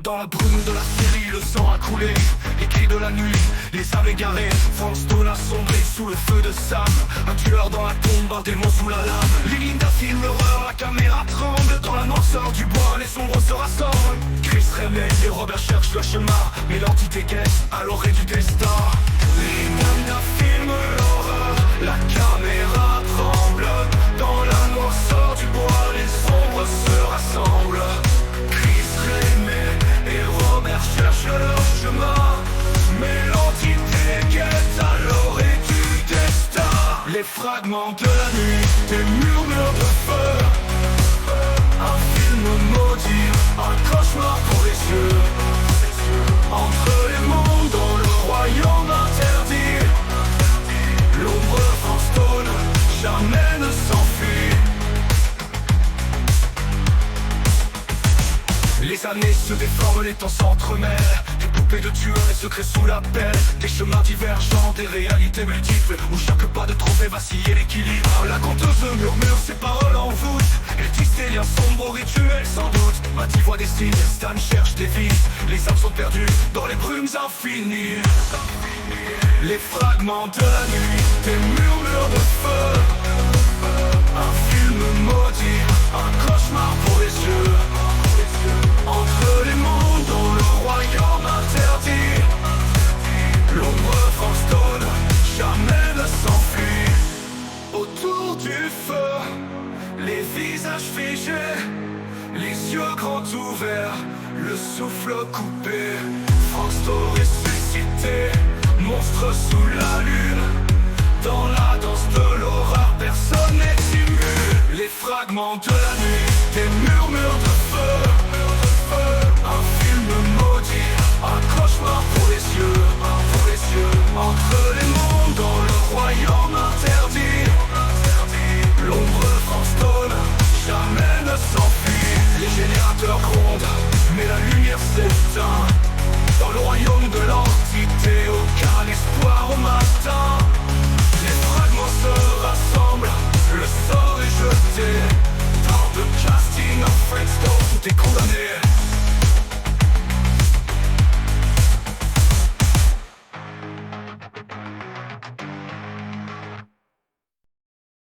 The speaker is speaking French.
Dans la brume de la série, le sang a coulé. Les cris de la nuit, les âmes égarées. Frank Stone a sombré sous le feu de Sam. Un tueur dans la tombe, un démon sous la lame. Linda filme l'horreur, la caméra tremble. Dans la noirceur du bois, les sombres se rassemblent. Chris réveille et Robert cherche le chemin. Mais l'entité guette à l'orée du destin. Linda filme l'horreur, la caméra tremble. Dans la noirceur du bois, les sombres se rassemblent. Chris réveille et Robert cherche leur chemin. Mais l'entité guette à l'orée du destin. Les fragments de la nuit, des murmures de feu. Un film maudit, un cauchemar pour les yeux. Entre les mondes, dans le royaume interdit. L'ombre Frank Stone jamais ne s'enfuit. Les années se déforment, les temps s'entremêlent. Des poupées de tueurs et secrets sous la pelle. Des chemins divergents, des réalités multiples, où chaque pas de trop fait vaciller l'équilibre. La conteuse murmure ses paroles en voûte. Elle tisse des liens sombres au rituel sans doute. Matty voit des signes, Stan cherche des vies. Les âmes sont perdues dans les brumes infinies. Les fragments de la nuit, des murmures de feu. Un film maudit, un cauchemar pour les yeux. Entre les mondes, dans le royaume interdit. L'ombre Frank Stone jamais ne s'enfuit. Autour du feu, les visages figés, les yeux grands ouverts, le souffle coupé. Frank Stone ressuscité, monstre sous la lune. Dans la danse de l'horreur, personne n'est immu. Les fragments de la nuit, des murmures de feu. Un film maudit, un cauchemar pour les yeux. Entre les mondes, dans le royaume interdit. L'ombre Frank Stone jamais ne s'enfuit. Les générateurs grondent, mais la lumière s'éteint. Dans le royaume de l'entité, aucun espoir au matin.